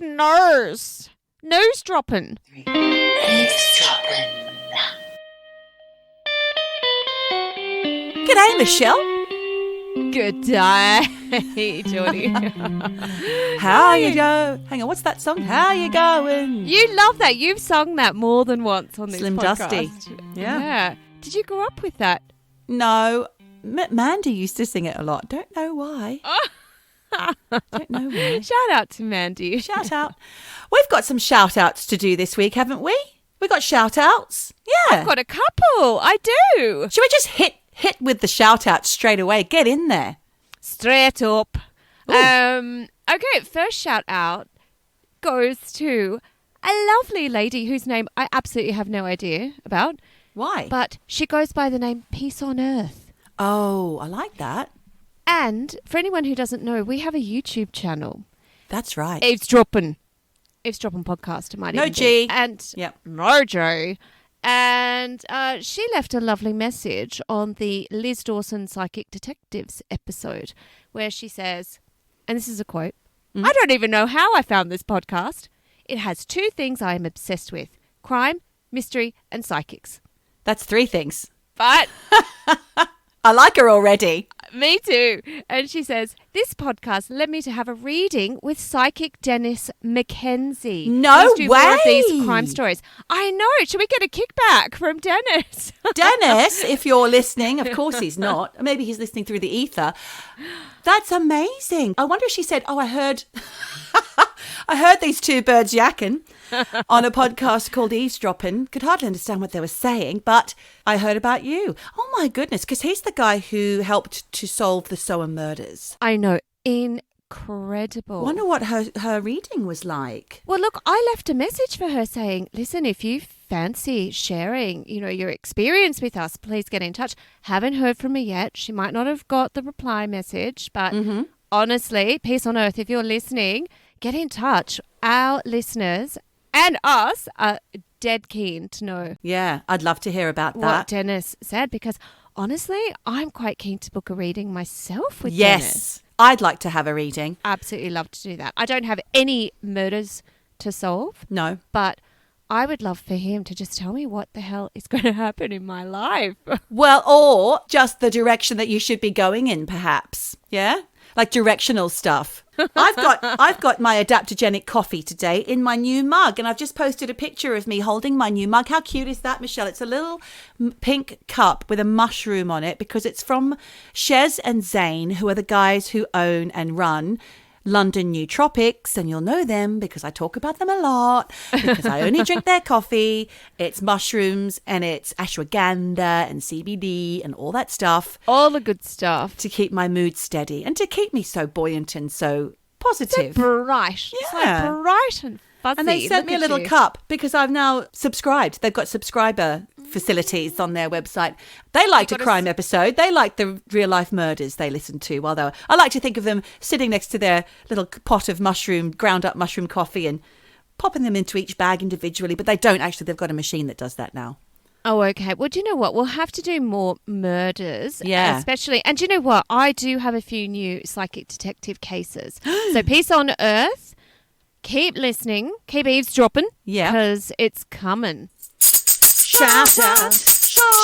Nurse. Newsdroppin. Eavesdroppin. G'day, Michelle. Good day, Geordie. How you go? Hang on, what's that song? How you going? You love that. You've sung that more than once on this Slim podcast. Dusty. Yeah. Did you grow up with that? No, Mandy used to sing it a lot. Don't know why. Don't know why. Shout out to Mandy. Shout out. We've got some shout outs to do this week, haven't we? We got shout outs. Yeah. I've got a couple. I do. Should we just hit with the shout outs straight away? Get in there. Straight up. Ooh. Okay, first shout out goes to a lovely lady whose name I absolutely have no idea about. Why? But she goes by the name Peace on Earth. Oh, I like that. And for anyone who doesn't know, we have a YouTube channel. That's right. Eavesdroppin podcast. It might No even G. be. And Yep. no G. And she left a lovely message on the Liz Dawson Psychic Detectives episode where she says, and this is a quote, I don't even know how I found this podcast. It has two things I am obsessed with: crime, mystery, and psychics. That's three things. But I like her already. me too. And she says, this podcast led me to have a reading with psychic Dennis McKenzie. No Who's doing more of way. these crime stories. I know. Should we get a kickback from Dennis? Dennis, if you're listening, of course he's not. Maybe he's listening through the ether. That's amazing. I wonder if she said, I heard these two birds yakking on a podcast called Eavesdroppin. Could hardly understand what they were saying, but I heard about you. Oh my goodness, because he's the guy who helped to solve the Soa murders. I know. Incredible. Wonder what her reading was like. Well, look, I left a message for her saying, listen, if you fancy sharing, your experience with us, please get in touch. Haven't heard from her yet. She might not have got the reply message, but honestly, peace on earth, if you're listening, get in touch. Our listeners and us are dead keen to know. Yeah, I'd love to hear about what that. Dennis said, because honestly, I'm quite keen to book a reading myself with Yes, Dennis. I'd like to have a reading. Absolutely love to do that. I don't have any murders to solve, No. but I would love for him to just tell me what the hell is going to happen in my life. Well, or just the direction that you should be going in, perhaps. Yeah? Like directional stuff. I've got my adaptogenic coffee today in my new mug, and I've just posted a picture of me holding my new mug. How cute is that, Michelle? It's a little pink cup with a mushroom on it because it's from Shez and Zane, who are the guys who own and run London Nootropics, and you'll know them because I talk about them a lot because I only drink their coffee. It's mushrooms and it's ashwagandha and CBD and all that stuff. All the good stuff. To keep my mood steady and to keep me so buoyant and so positive. So bright. Yeah. So bright and fuzzy. And they sent me a little cup because I've now subscribed. They've got subscriber facilities on their website. They liked a crime episode. They liked the real life murders they listened to while they were. I like to think of them sitting next to their little pot of ground up mushroom coffee and popping them into each bag individually. But they don't actually. They've got a machine that does that now. Oh, okay. Well, do you know what? We'll have to do more murders. Yeah. Especially. And do you know what? I do have a few new psychic detective cases. So peace on earth. Keep listening. Keep eavesdropping. Yeah. Because it's coming. Shout out. Shout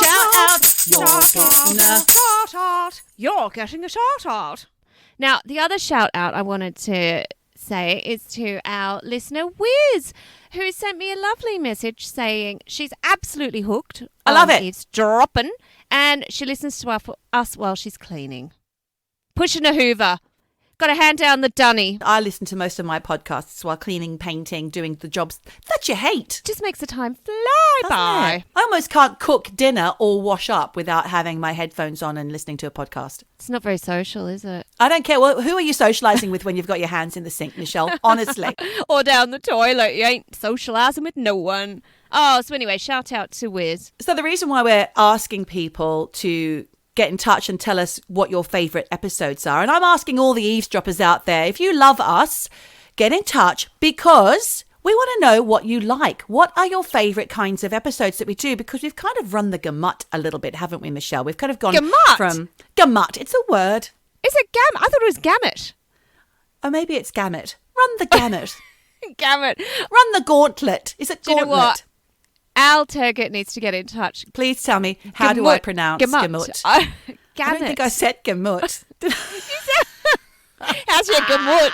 out. You're getting a shout out. Now, the other shout out I wanted to say is to our listener, Wiz, who sent me a lovely message saying she's absolutely hooked. I love it. Eavesdroppin', and she listens to us while she's cleaning. Pushing a hoover. Got to hand down the dunny. I listen to most of my podcasts while cleaning, painting, doing the jobs that you hate. Just makes the time fly by. It? I almost can't cook dinner or wash up without having my headphones on and listening to a podcast. It's not very social, is it? I don't care. Well, who are you socialising with when you've got your hands in the sink, Michelle? Honestly. Or down the toilet. You ain't socialising with no one. Oh, so anyway, shout out to Wiz. So the reason why we're asking people to get in touch and tell us what your favourite episodes are, and I'm asking all the eavesdroppers out there, if you love us, get in touch because we want to know what you like. What are your favourite kinds of episodes that we do? Because we've kind of run the gamut a little bit, haven't we, Michelle? We've kind of gone from gamut. It's a word. Is it I thought it was gamut. Or maybe it's gamut. Run the gamut. Gamut. Run the gauntlet. Is it Do you know gauntlet? what? Al Turgott needs to get in touch. Please tell me, how do I pronounce gamut? I don't think I said gamut. How's your gamut?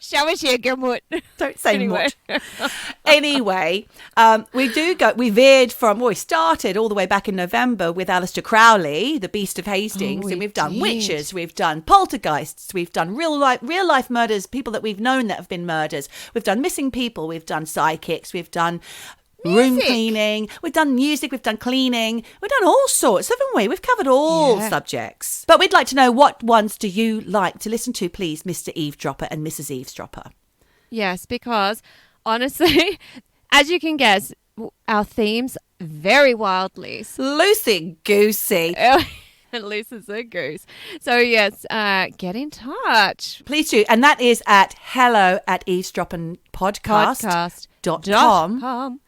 Show us your gamut. Don't say Anyway. mut. Anyway, we started all the way back in November with Aleister Crowley, the Beast of Hastings, Oh, and we've done did. witches, we've done poltergeists, we've done real life murders, people that we've known that have been murders. We've done missing people, we've done psychics, we've done room cleaning, we've done music, we've done cleaning, we've done all sorts, haven't we? We've covered all subjects. But we'd like to know, what ones do you like to listen to, please, Mr. Eavesdropper and Mrs. Eavesdropper? Yes, because honestly, as you can guess, our themes very wildly. Loosey-goosey. Loose as a goose. So yes, get in touch. Please do. And that is at hello@eavesdroppinpodcast.com.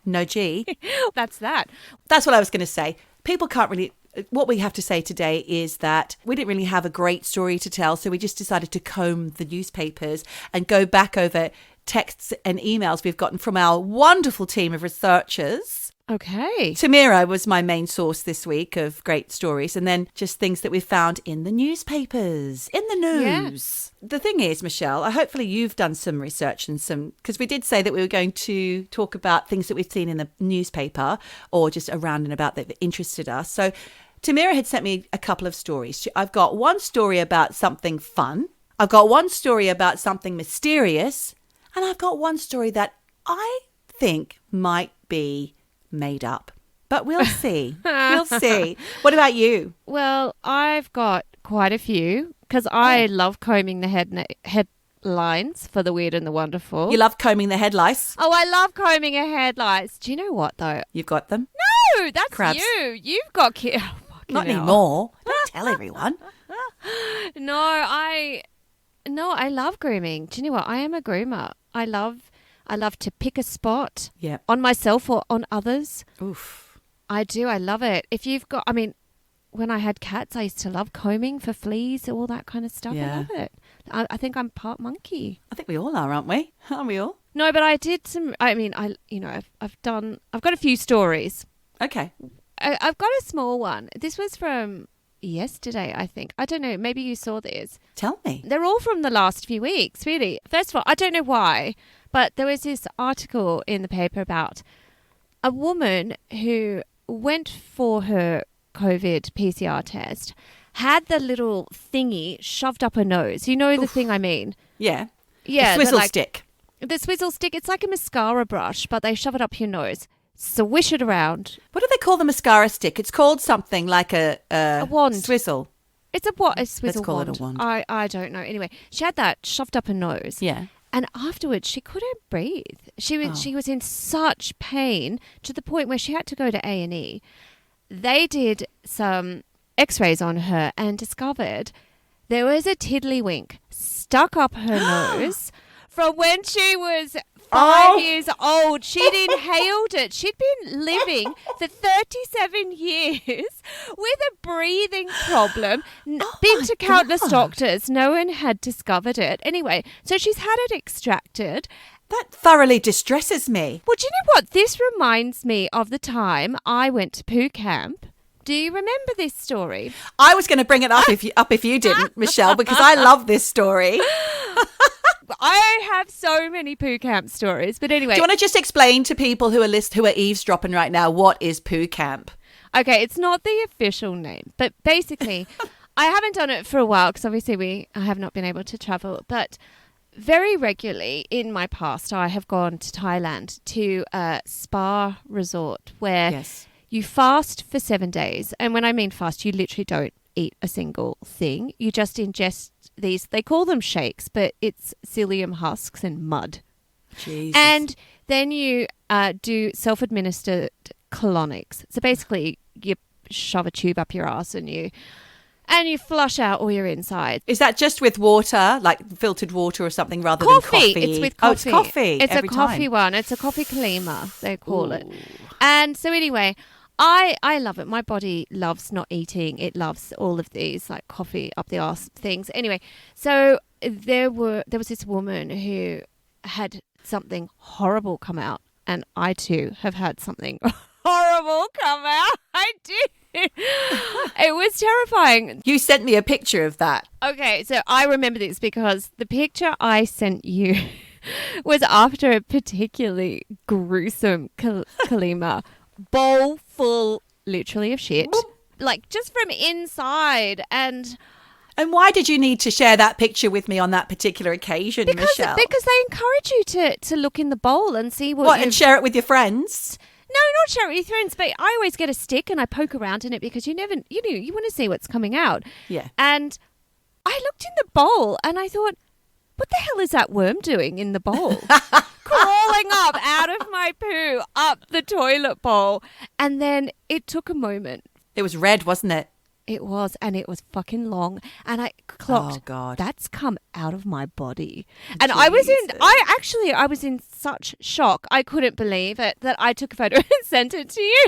No G. That's that. That's what I was going to say. People can't really... What we have to say today is that we didn't really have a great story to tell, so we just decided to comb the newspapers and go back over texts and emails we've gotten from our wonderful team of researchers. Okay. Tamira was my main source this week of great stories, and then just things that we found in the newspapers, in the news. Yeah. The thing is, Michelle, hopefully you've done some research and because we did say that we were going to talk about things that we've seen in the newspaper or just around and about that interested us. So Tamira had sent me a couple of stories. I've got one story about something fun. I've got one story about something mysterious. And I've got one story that I think might be made up, but we'll see. We'll see. What about you? Well, I've got quite a few because I love combing the headlines for the weird and the wonderful. You love combing the headlights? Oh, I love combing a headlights. Do you know what though? You've got them? No, that's Crabs. you. You've got Not anymore. Don't tell everyone. No, I love grooming. Do you know what? I am a groomer. I love to pick a spot on myself or on others. Oof. I do. I love it. If you've got, when I had cats, I used to love combing for fleas, all that kind of stuff. Yeah. I love it. I think I'm part monkey. I think we all are, aren't we? Aren't we all? No, but I did some, I've got a few stories. Okay. I've got a small one. This was from yesterday, I think. I don't know. Maybe you saw this. Tell me. They're all from the last few weeks, really. First of all, I don't know why, but there was this article in the paper about a woman who went for her COVID PCR test, had the little thingy shoved up her nose. You know the thing I mean? Yeah. Yeah. The swizzle stick. The swizzle stick. It's like a mascara brush, but they shove it up your nose. Swish it around. What do they call the mascara stick? It's called something like a wand. Swizzle. It's a what? A swizzle Let's call wand. it a wand. I don't know. Anyway, she had that shoved up her nose. Yeah. And afterwards, she couldn't breathe. She was in such pain to the point where she had to go to A&E. They did some X-rays on her and discovered there was a Tiddlywink stuck up her nose from when she was 5 years old. She'd inhaled it. She'd been living for 37 years with a breathing problem. Been to countless doctors. No one had discovered it. Anyway, so she's had it extracted. That thoroughly distresses me. Well, do you know what? This reminds me of the time I went to Poo Camp. Do you remember this story? I was going to bring it up if you didn't, Michelle, because I love this story. I have so many Poo Camp stories, but anyway. Do you want to just explain to people who are eavesdropping right now what is Poo Camp? Okay, it's not the official name, but basically, I haven't done it for a while because obviously I have not been able to travel, but very regularly in my past, I have gone to Thailand to a spa resort where you fast for 7 days. And when I mean fast, you literally don't eat a single thing. You just ingest these, they call them shakes, but it's psyllium husks and mud. Jesus. And then you do self-administered colonics. So basically, you shove a tube up your ass and you flush out all your insides. Is that just with water, like filtered water or something, rather than coffee? It's with coffee. Oh, it's coffee. It's every a coffee time. one. It's a coffee cleaner, they call it. And so anyway, I love it. My body loves not eating. It loves all of these like coffee up the arse things. Anyway, so there was this woman who had something horrible come out, and I too have had something horrible come out. I did. It was terrifying. You sent me a picture of that. Okay, so I remember this because the picture I sent you was after a particularly gruesome Kalima bowl full, literally, of shit. Like, just from inside. And why did you need to share that picture with me on that particular occasion, Michelle? Because they encourage you to look in the bowl and see what and share it with your friends? No, not share it with your friends, but I always get a stick and I poke around in it because you want to see what's coming out. Yeah. And I looked in the bowl and I thought, what the hell is that worm doing in the bowl? Crawling up out of my poo, up the toilet bowl. And then it took a moment. It was red, wasn't it? It was, and it was fucking long. And I clocked, oh, God, that's come out of my body. And I was in such shock. I couldn't believe it that I took a photo and sent it to you.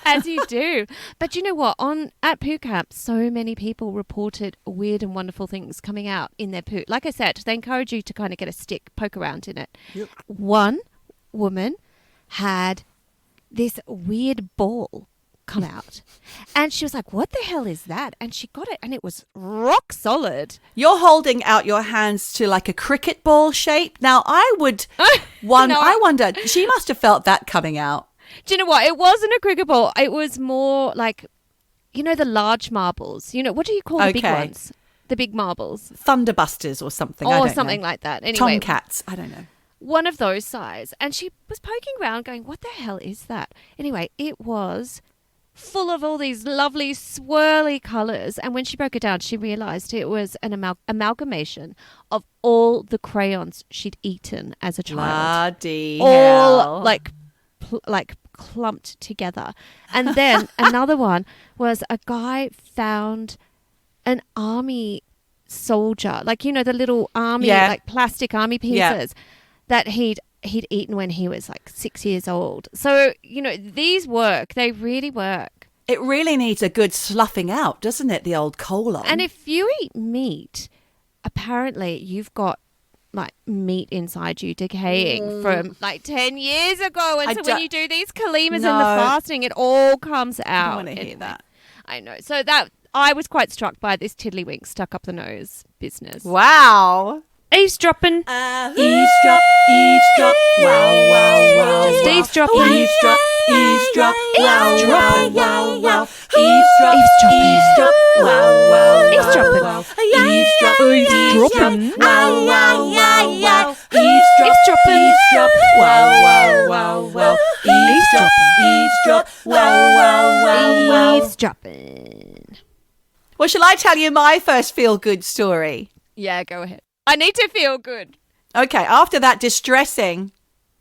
As you do. But you know what? At Poo Camp, so many people reported weird and wonderful things coming out in their poo. Like I said, they encourage you to kind of get a stick, poke around in it. Yep. One woman had this weird ball come out. And she was like, what the hell is that? And she got it and it was rock solid. You're holding out your hands to like a cricket ball shape. Now, I wonder, she must have felt that coming out. Do you know what? It wasn't a cricket ball. It was more like, the large marbles. What do you call the big ones? The big marbles. Thunderbusters or something. Or something like that. Anyway, Tomcats. I don't know. One of those size. And she was poking around going, what the hell is that? Anyway, it was full of all these lovely swirly colours. And when she broke it down, she realised it was an amalgamation of all the crayons she'd eaten as a child. Bloody all hell. like clumped together. And then another one was a guy found an army soldier, the little army, like plastic army pieces that he'd eaten when he was like 6 years old. So, these work. They really work. It really needs a good sloughing out, doesn't it? The old colon. And if you eat meat, apparently you've got like meat inside you decaying from like 10 years ago. And when you do these kalimas and the fasting, it all comes out. I don't want to hear that. I know. So I was quite struck by this Tiddlywink stuck up the nose business. Wow. Eavesdroppin. Eavesdrop, eavesdrop, wow, wow, wow. Just eavesdropping. Eavesdrop, eavesdrop, wow, wow, wow, wow. Eavesdrop, eavesdrop, wow, wow, eavesdropping. wow. Eavesdrop, eavesdrop, wow, wow, wow, wow. Eavesdrop, eavesdrop, wow, wow, wow, wow. Eavesdrop, eavesdrop, wow, wow, wow, wow. Eavesdropping. Well, shall I tell you my first feel-good story? Yeah, go ahead. I need to feel good. Okay, after that distressing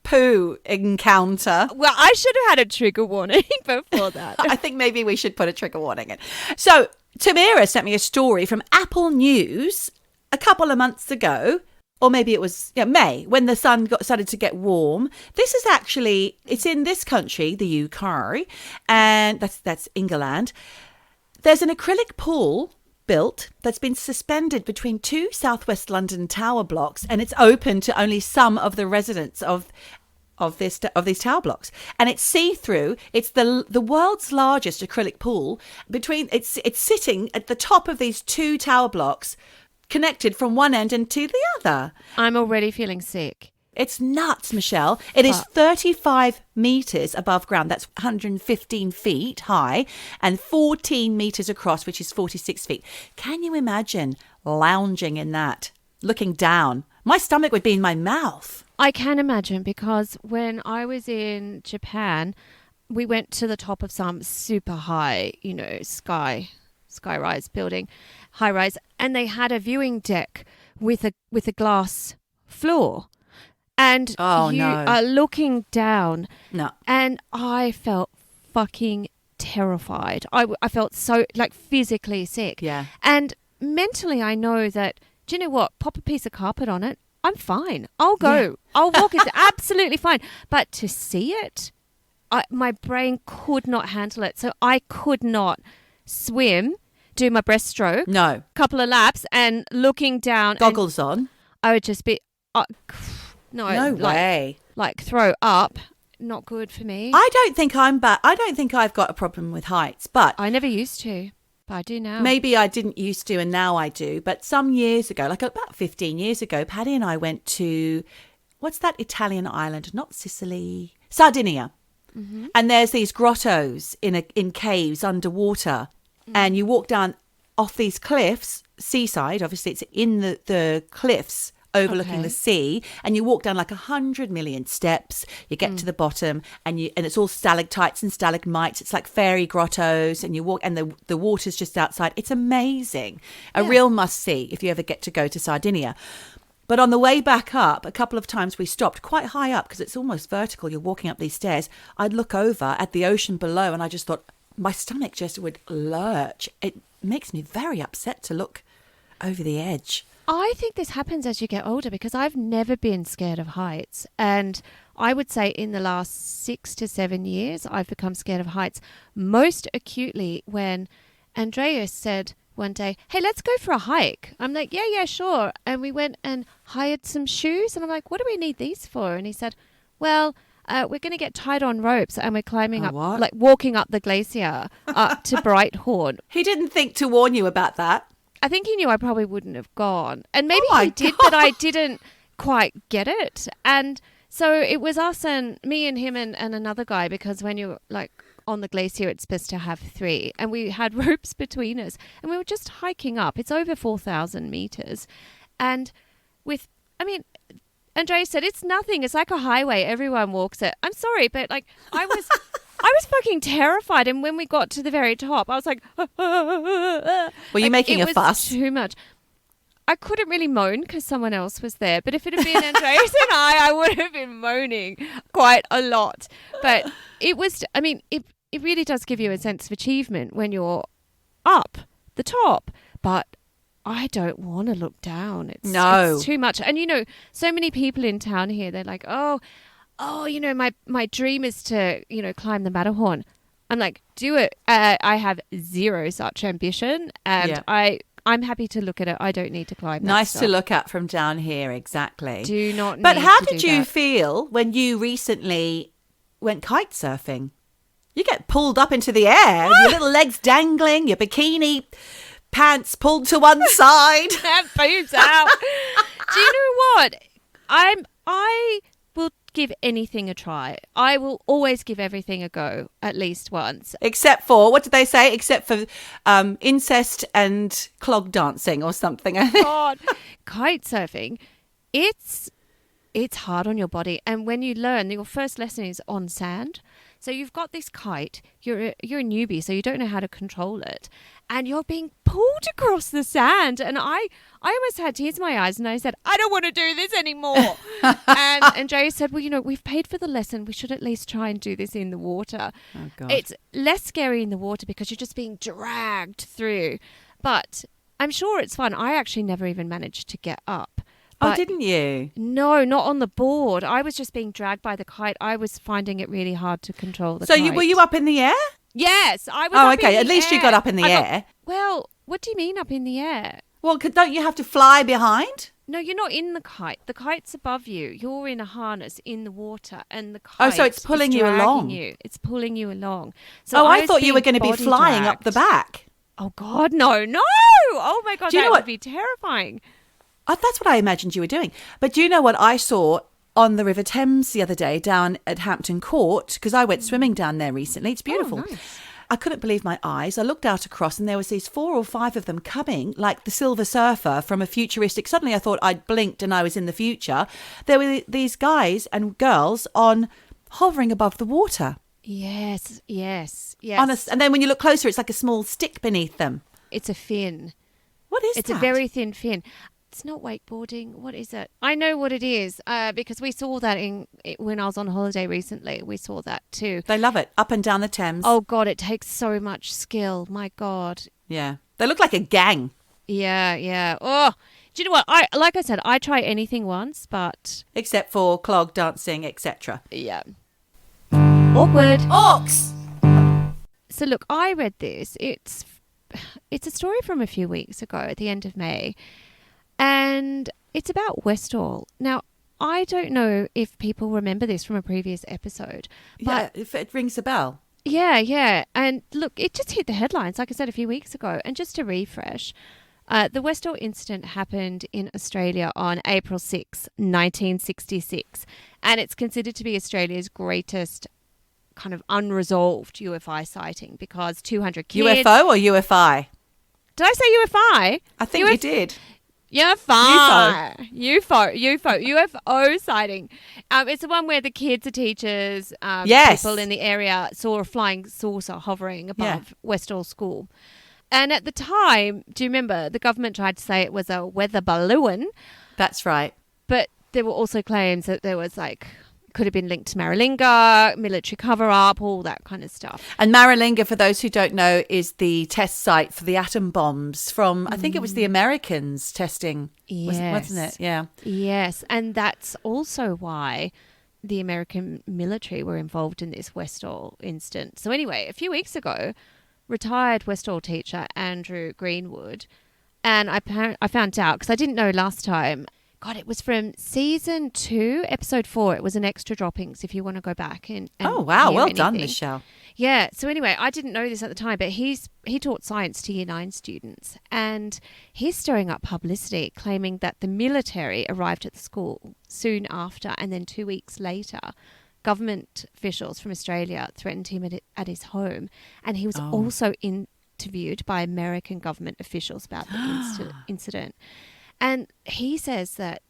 poo encounter. Well, I should have had a trigger warning before that. I think maybe we should put a trigger warning in. So, Tamira sent me a story from Apple News a couple of months ago, or maybe it was May, when the sun started to get warm. This is actually, it's in this country, the UK, and that's England. There's an acrylic pool built that's been suspended between two southwest London tower blocks, and it's open to only some of the residents of these tower blocks, and it's see-through. It's the world's largest acrylic pool. It's sitting at the top of these two tower blocks, connected from one end and to the other. I'm already feeling sick. It's nuts, Michelle. It is 35 metres above ground. That's 115 feet high and 14 metres across, which is 46 feet. Can you imagine lounging in that, looking down? My stomach would be in my mouth. I can imagine, because when I was in Japan, we went to the top of some super high, Skyrise building, high rise, and they had a viewing deck with a glass floor. And you are looking down. No. And I felt fucking terrified. I felt so, physically sick. Yeah. And mentally, I know that, do you know what? Pop a piece of carpet on it. I'm fine. I'll go. Yeah. I'll walk. It's absolutely fine. But to see it, my brain could not handle it. So I could not swim, do my breaststroke. No. Couple of laps and looking down. Goggles on. I would just be... No way. Like throw up. Not good for me. I don't think I'm bad. I don't think I've got a problem with heights, but I never used to, but I do now. maybe I didn't used to and now I do. But some years ago, like about 15 years ago, Paddy and I went to, what's that Italian island? Not Sicily, Sardinia. Mm-hmm. And there's these grottos in caves underwater. Mm. And you walk down off these cliffs, seaside, obviously it's in the cliffs overlooking the sea, and you walk down like 100 million steps. You get to the bottom, and it's all stalactites and stalagmites. It's like fairy grottos, and you walk, and the water's just outside. It's amazing, a real must see if you ever get to go to Sardinia. But on the way back up, a couple of times we stopped quite high up because it's almost vertical. You're walking up these stairs. I'd look over at the ocean below, and I just thought my stomach just would lurch. It makes me very upset to look over the edge. I think this happens as you get older because I've never been scared of heights. And I would say in the last 6 to 7 years, I've become scared of heights most acutely when Andreas said one day, hey, let's go for a hike. I'm like, yeah, sure. And we went and hired some shoes. And I'm like, what do we need these for? And he said, well, we're going to get tied on ropes and we're climbing up, like walking up the glacier up to Brighthorn. He didn't think to warn you about that. I think he knew I probably wouldn't have gone. And maybe he did, but I didn't quite get it. And so it was us and me and him and another guy, because when you're like on the glacier, it's best to have 3. And we had ropes between us and we were just hiking up. It's over 4,000 meters. And Andre said, it's nothing. It's like a highway. Everyone walks it. I'm sorry, but like I was fucking terrified. And when we got to the very top, I was like, were you making a fuss? Too much. I couldn't really moan because someone else was there. But if it had been Andreas and I would have been moaning quite a lot. But it was, it really does give you a sense of achievement when you're up the top. But I don't want to look down. It's too much. And, so many people in town here, they're like, oh, my dream is to, climb the Matterhorn. I'm like, do it. I have zero such ambition. And I'm happy to look at it. I don't need to climb that Nice stuff. to look at from down here, exactly. Do not But need how to did do you that. feel when you recently went kite surfing? You get pulled up into the air, your little legs dangling, your bikini pants pulled to one side. Boobs out. Do you know what? I will give anything a try. I will always give everything a go at least once. Except for, what did they say? Except for incest and clog dancing or something. God, kite surfing, it's hard on your body. And when you learn, your first lesson is on sand. So you've got this kite, you're a newbie, so you don't know how to control it. And you're being pulled across the sand. And I almost had tears in my eyes and I said, I don't want to do this anymore. and Jay said, well, we've paid for the lesson. We should at least try and do this in the water. Oh, God. It's less scary in the water because you're just being dragged through. But I'm sure it's fun. I actually never even managed to get up. Oh, didn't you? No, not on the board. I was just being dragged by the kite. I was finding it really hard to control the kite. So were you up in the air? Yes, I was. Oh, up okay. in At the least you air. got up in the air. Well, what do you mean up in the air? Well, don't you have to fly behind? No, you're not in the kite. The kite's above you. You're in a harness in the water, and the kite. Oh, so it's pulling is you dragging along. It's pulling you along. So I thought you were going to be body flying up the dragged. back. Oh God, no! Oh my God, Do you know that would what? be terrifying. That's what I imagined you were doing. But do you know what I saw on the River Thames the other day down at Hampton Court? Because I went swimming down there recently. It's beautiful. Oh, nice. I couldn't believe my eyes. I looked out across and there was these 4 or 5 of them coming like the Silver Surfer from a futuristic. Suddenly I thought I'd blinked and I was in the future. There were these guys and girls hovering above the water. Yes. And then when you look closer, it's like a small stick beneath them. It's a fin. What is It's that? a very thin fin. It's not wakeboarding. What is it? I know what it is because we saw that when I was on holiday recently. We saw that too. They love it. Up and down the Thames. Oh, God, it takes so much skill. My God. Yeah. They look like a gang. Yeah. Oh, do you know what? Like I said, I try anything once, but... Except for clog dancing, etc. Yeah. Awkward. Orcs! So look, I read this. It's a story from a few weeks ago at the end of May. And it's about Westall. Now, I don't know if people remember this from a previous episode. But If it rings a bell. yeah. And look, it just hit the headlines, like I said, a few weeks ago. And just to refresh, the Westall Incident happened in Australia on April 6, 1966. And it's considered to be Australia's greatest kind of unresolved UFI sighting because 200 kids... UFO or UFI? Did I say UFI? I think you did. UFO sighting. It's the one where the kids, the teachers, people in the area saw a flying saucer hovering above Westall School. And at the time, do you remember, the government tried to say it was a weather balloon. That's right. But there were also claims that there was could have been linked to Maralinga, military cover-up, all that kind of stuff. And Maralinga, for those who don't know, is the test site for the atom bombs from, I think it was the Americans testing, wasn't it? Yeah. Yes, and that's also why the American military were involved in this Westall incident. So anyway, a few weeks ago, retired Westall teacher Andrew Greenwood, and I found out, because I didn't know last time, God, it was from season 2, episode 4. It was an extra droppings if you want to go back and oh, wow. hear Well anything. done, Michelle. Yeah. So anyway, I didn't know this at the time, but he taught science to Year 9 students. And he's stirring up publicity, claiming that the military arrived at the school soon after. And then 2 weeks later, government officials from Australia threatened him at his home. And he was also interviewed by American government officials about the incident. And he says that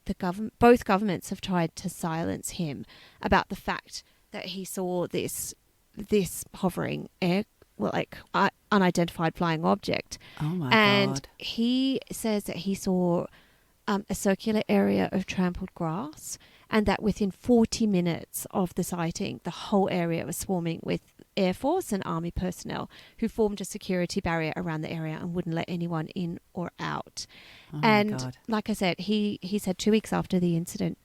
both governments have tried to silence him about the fact that he saw this hovering unidentified flying object. Oh my and God. He says that he saw a circular area of trampled grass, and that within 40 minutes of the sighting, the whole area was swarming with Air Force and Army personnel who formed a security barrier around the area and wouldn't let anyone in or out. Oh and my God. like I said, he said 2 weeks after the incident,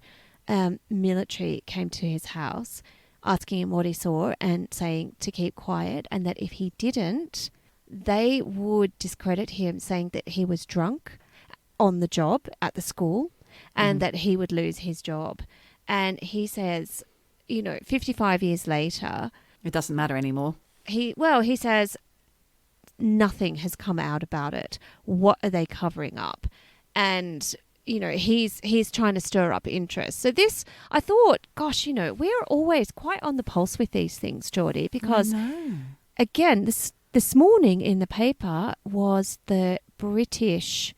military came to his house asking him what he saw and saying to keep quiet, and that if he didn't, they would discredit him, saying that he was drunk on the job at the school and that he would lose his job. And he says, 55 years later... It doesn't matter anymore. He says nothing has come out about it. What are they covering up? And, he's trying to stir up interest. So this, I thought, gosh, we're always quite on the pulse with these things, Geordie, because, again, this morning in the paper was the British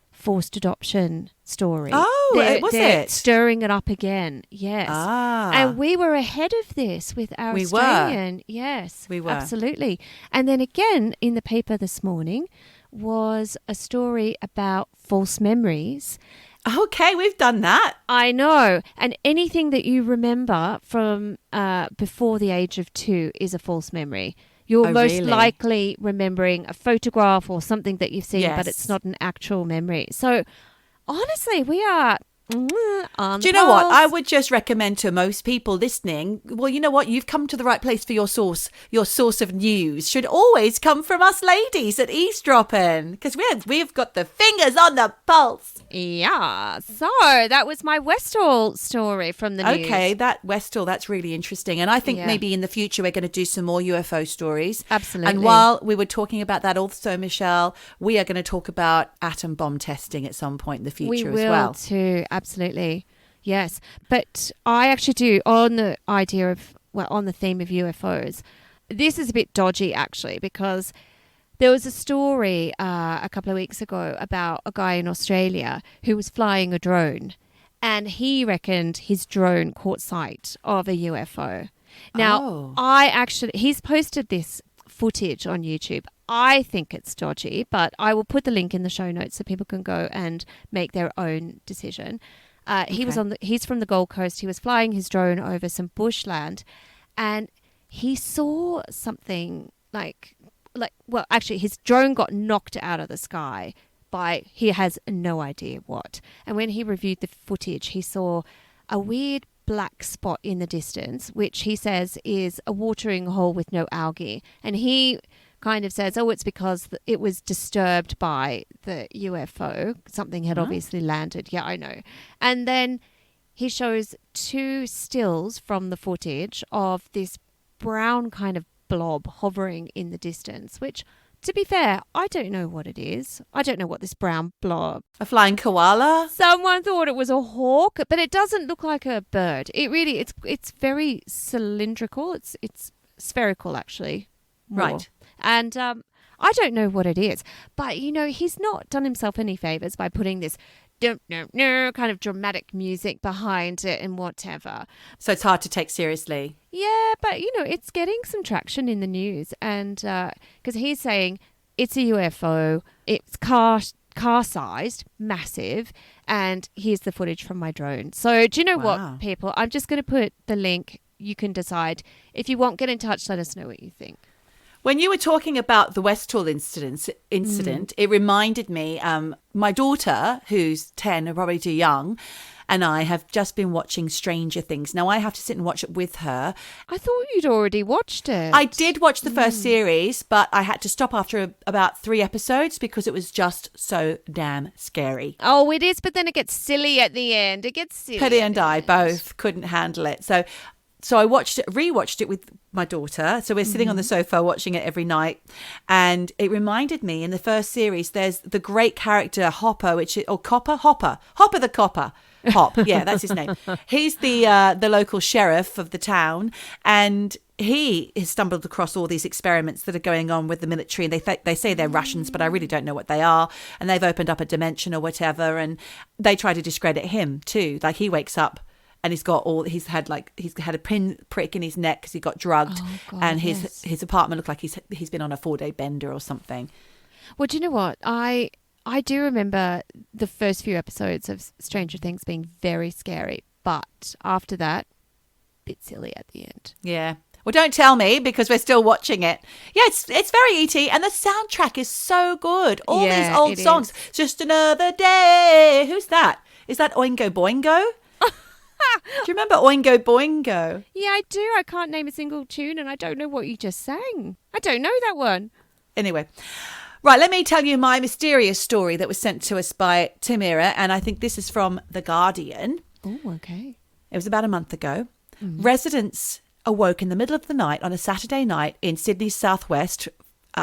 forced adoption story. Oh, was they're it? Stirring it up again, yes. And we were ahead of this with our Australian. Yes, we were. Absolutely. And then again in the paper this morning was a story about false memories. Okay, we've done that. I know. And anything that you remember from before the age of 2 is a false memory. You're most likely remembering a photograph or something that you've seen, but it's not an actual memory. So, honestly, we are on Do you know what? I would just recommend to most people listening, well, you know what? You've come to the right place for your source. Your source of news should always come from us ladies at Eavesdroppin, because we've got the fingers on the pulse. Yeah. So that was my Westall story from the news. Okay, that Westall, that's really interesting. And I think maybe in the future we're going to do some more UFO stories. Absolutely. And while we were talking about that also, Michelle, we are going to talk about atom bomb testing at some point in the future as well. We will too. Absolutely. Yes. But I actually do, on the theme of UFOs, this is a bit dodgy actually, because there was a story a couple of weeks ago about a guy in Australia who was flying a drone, and he reckoned his drone caught sight of a UFO. Now, he's posted this footage on YouTube. I think it's dodgy, but I will put the link in the show notes so people can go and make their own decision. He's from the Gold Coast. He was flying his drone over some bushland, and he saw something actually his drone got knocked out of the sky by, he has no idea what. And when he reviewed the footage, he saw a weird black spot in the distance, which he says is a watering hole with no algae. And he kind of says, it's because it was disturbed by the UFO. Something had obviously landed. Yeah, I know. And then he shows 2 stills from the footage of this brown kind of blob hovering in the distance, which, to be fair, I don't know what it is. I don't know what this brown blob. A flying koala? Someone thought it was a hawk, but it doesn't look like a bird. It really, it's very cylindrical. It's spherical, actually. More. Right. And I don't know what it is, but, he's not done himself any favors by putting this kind of dramatic music behind it and whatever. So it's hard to take seriously. Yeah, but, it's getting some traction in the news. And because he's saying it's a UFO, it's car-sized, massive, and here's the footage from my drone. So do you know what, people? I'm just going to put the link. You can decide. If you want, get in touch. Let us know what you think. When you were talking about the Westall incident, it reminded me, my daughter, who's 10, or probably too young, and I have just been watching Stranger Things. Now, I have to sit and watch it with her. I thought you'd already watched it. I did watch the first series, but I had to stop after about 3 episodes because it was just so damn scary. Oh, it is, but then it gets silly at the end. It gets silly. Petty and I both couldn't handle it. So I rewatched it with my daughter. So we're sitting on the sofa watching it every night. And it reminded me, in the first series, there's the great character Hopper, Hopper the Copper. Hop, yeah, that's his name. He's the local sheriff of the town, and he has stumbled across all these experiments that are going on with the military, and they say they're Russians, but I really don't know what they are. And they've opened up a dimension or whatever, and they try to discredit him too. Like, he wakes up and he's had a pin prick in his neck because he got drugged, and his apartment looked like he's been on a 4-day bender or something. Well, do you know what? I do remember the first few episodes of Stranger Things being very scary, but after that, a bit silly at the end. Yeah. Well, don't tell me, because we're still watching it. Yeah, it's very E.T., and the soundtrack is so good. All these old songs. Is. Just another day. Who's that? Is that Oingo Boingo? Do you remember Oingo Boingo? Yeah, I do. I can't name a single tune, and I don't know what you just sang. I don't know that one. Anyway. Right, let me tell you my mysterious story that was sent to us by Tamira, and I think this is from The Guardian. Oh, okay. It was about a month ago. Residents awoke in the middle of the night on a Saturday night in Sydney's southwest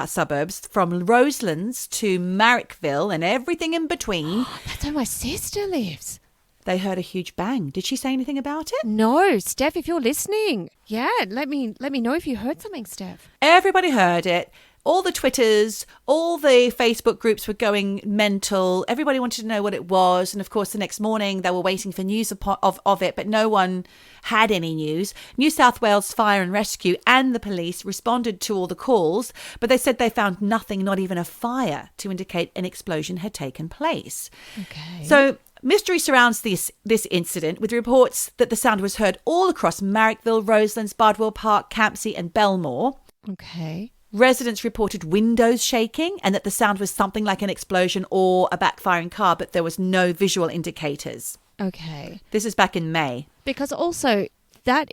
suburbs, from Roselands to Marrickville and everything in between. That's where my sister lives. They heard a huge bang. Did she say anything about it? No, Steph, if you're listening. Yeah, let me know if you heard something, Steph. Everybody heard it. All the Twitters, all the Facebook groups were going mental. Everybody wanted to know what it was. And of course, the next morning they were waiting for news of it, but no one had any news. New South Wales Fire and Rescue and the police responded to all the calls, but they said they found nothing, not even a fire, to indicate an explosion had taken place. Okay. So mystery surrounds this incident, with reports that the sound was heard all across Marrickville, Roselands, Bardwell Park, Campsie and Belmore. Okay. Residents reported windows shaking and that the sound was something like an explosion or a backfiring car, but there was no visual indicators. Okay. This is back in May. Because also that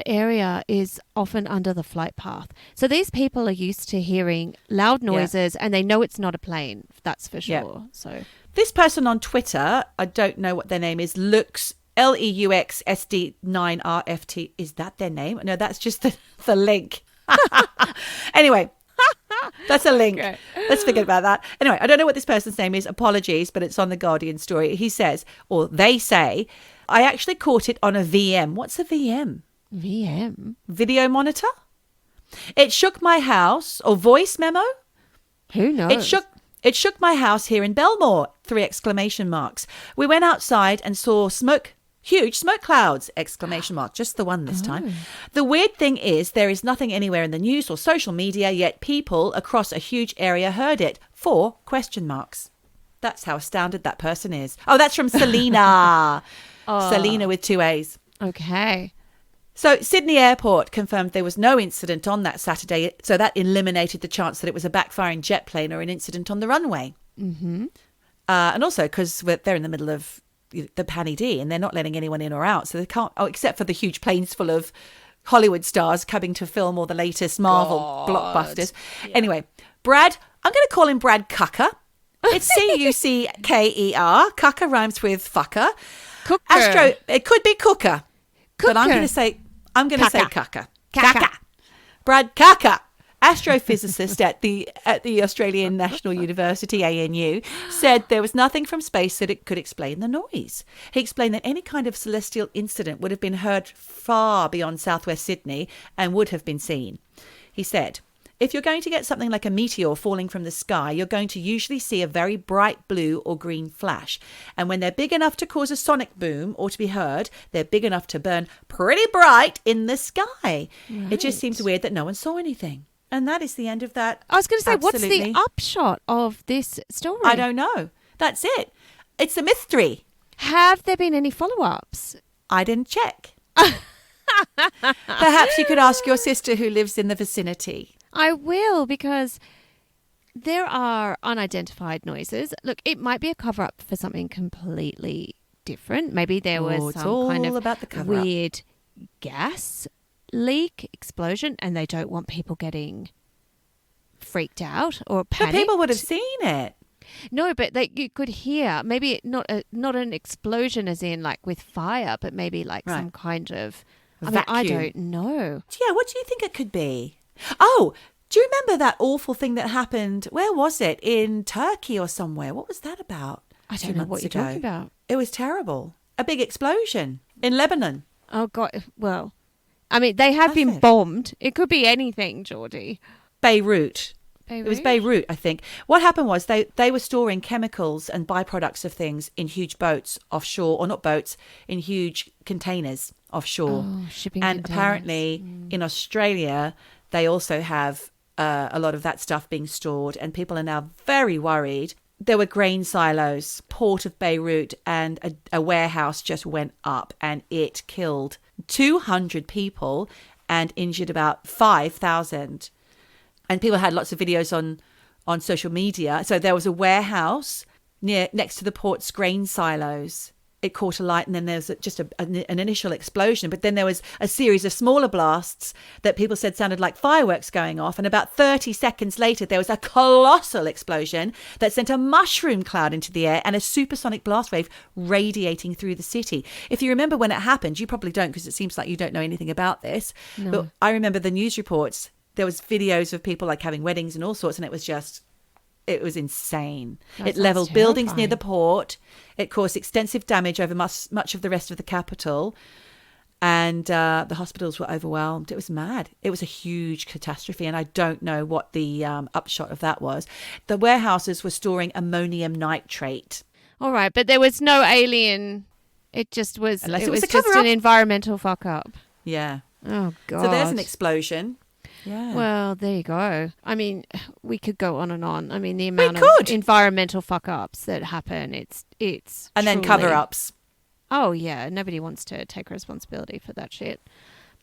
area is often under the flight path. So these people are used to hearing loud noises and they know it's not a plane, that's for sure. Yeah. So this person on Twitter, I don't know what their name is, Lux LEUXSD9RFT. Is that their name? No, that's just the link. Anyway, that's a link. Okay. Let's forget about that. Anyway, I don't know what this person's name is. Apologies, but it's on the Guardian story. He says, or they say, I actually caught it on a VM. What's a VM? VM? Video monitor? It shook my house, or voice memo? Who knows? It shook my house here in Belmore, 3 exclamation marks. We went outside and saw huge smoke clouds, exclamation mark, just the one this time. The weird thing is there is nothing anywhere in the news or social media, yet people across a huge area heard it, 4 question marks. That's how astounded that person is. Oh, that's from Selena. Selena with 2 A's. Okay. So Sydney Airport confirmed there was no incident on that Saturday, so that eliminated the chance that it was a backfiring jet plane or an incident on the runway. Mm-hmm. And also because they're in the middle of the Panny D and they're not letting anyone in or out, so they can't, except for the huge planes full of Hollywood stars coming to film all the latest Marvel blockbusters. Yeah. Anyway, Brad, I'm going to call him Brad Cucker. It's Cucker. Cucker rhymes with fucker. Cooker. It could be cooker. But I'm going to say Caca. caca. Caca. Brad Caca, astrophysicist at the Australian National University, ANU, said there was nothing from space that it could explain the noise. He explained that any kind of celestial incident would have been heard far beyond southwest Sydney and would have been seen. He said, if you're going to get something like a meteor falling from the sky, you're going to usually see a very bright blue or green flash. And when they're big enough to cause a sonic boom or to be heard, they're big enough to burn pretty bright in the sky. Right. It just seems weird that no one saw anything. And that is the end of that. I was going to say, Absolutely. what's the upshot of this story? I don't know. That's it. It's a mystery. Have there been any follow-ups? I didn't check. Perhaps you could ask your sister who lives in the vicinity. I will, because there are unidentified noises. Look, it might be a cover-up for something completely different. Maybe there was it's some kind all of about the cover-up. weird gas leak, explosion, and they don't want people getting freaked out or panicked. But people would have seen it. No, but you could hear maybe not an explosion as in like with fire, but maybe like Right. some kind of. I Vacuum. don't know. Yeah, what do you think it could be? Oh, do you remember that awful thing that happened? Where was it? In Turkey or somewhere? What was that about? I 2 don't know what months you're ago? talking about. It was terrible. A big explosion in Lebanon. Oh God! Well, I mean, they have That's been it. bombed. It could be anything, Geordie. Beirut. It was Beirut, I think. What happened was they were storing chemicals and byproducts of things in huge boats offshore, or not boats, in huge containers offshore. Oh, shipping and containers. apparently in Australia, they also have a lot of that stuff being stored, and people are now very worried. There were grain silos, port of Beirut, and a warehouse just went up, and it killed 200 people and injured about 5,000. And people had lots of videos on social media. So there was a warehouse next to the port's grain silos. It caught alight, and then there was just an initial explosion. But then there was a series of smaller blasts that people said sounded like fireworks going off. And about 30 seconds later, there was a colossal explosion that sent a mushroom cloud into the air and a supersonic blast wave radiating through the city. If you remember when it happened, you probably don't, because it seems like you don't know anything about this. No. But I remember the news reports. There was videos of people like having weddings and all sorts, and it was insane. That It leveled sounds buildings near terrifying. the port. It caused extensive damage over much of the rest of the capital, and the hospitals were overwhelmed. It was mad. It was a huge catastrophe, and I don't know what the upshot of that was. The warehouses were storing ammonium nitrate. All right, but there was no alien. It just was. Unless it it was was a just cover-up. an environmental fuck up. Yeah. Oh God. So there's an explosion. Yeah. Well, there you go. I mean, we could go on and on. I mean, the amount of could. environmental fuck ups that happen, it's and then truly- cover-ups. Oh yeah, nobody wants to take responsibility for that shit.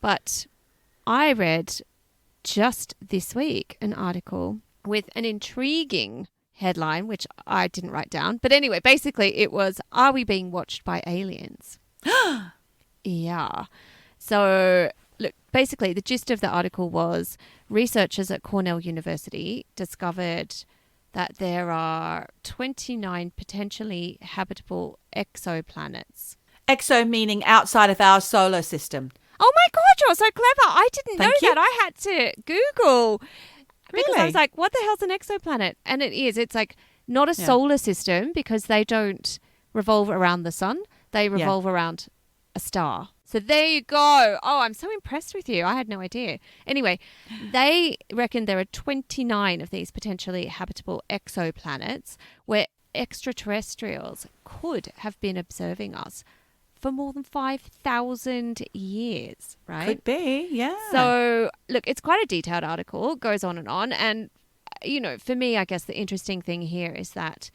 But I read just this week an article with an intriguing headline, which I didn't write down. But anyway, basically it was, are we being watched by aliens? Yeah. So look, basically the gist of the article was researchers at Cornell University discovered that there are 29 potentially habitable exoplanets. Exo meaning outside of our solar system. Oh my God, you're so clever. I didn't Thank know you. that. I had to Google because I Really? was like, what the hell's an exoplanet? And it is. It's like not a Yeah. solar system because they don't revolve around the sun. They revolve around a star. So there you go. Oh, I'm so impressed with you. I had no idea. Anyway, they reckon there are 29 of these potentially habitable exoplanets where extraterrestrials could have been observing us for more than 5,000 years, right? Could be, yeah. So, look, it's quite a detailed article. It goes on. And, you know, for me, I guess the interesting thing here is that,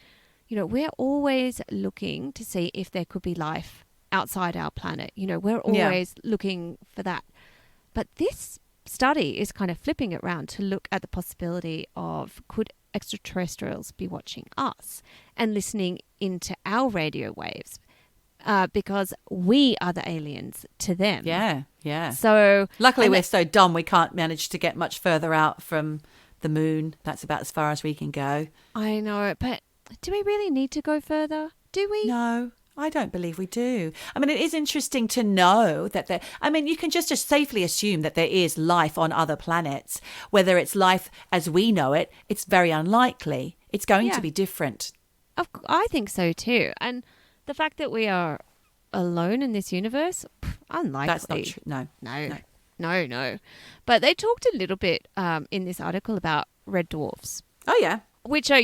you know, we're always looking to see if there could be life outside our planet. You know, we're always looking for that. But this study is kind of flipping it around to look at the possibility of could extraterrestrials be watching us and listening into our radio waves because we are the aliens to them. Yeah, yeah. So Luckily, and we're so dumb we can't manage to get much further out from the moon. That's about as far as we can go. I know, but do we really need to go further? Do we? No, I don't believe we do. I mean, it is interesting to know that you can just safely assume that there is life on other planets. Whether it's life as we know it, it's very unlikely. It's going to be different. I think so too. And the fact that we are alone in this universe, unlikely. That's not true. No. But they talked a little bit in this article about red dwarfs. Oh, yeah. Which are,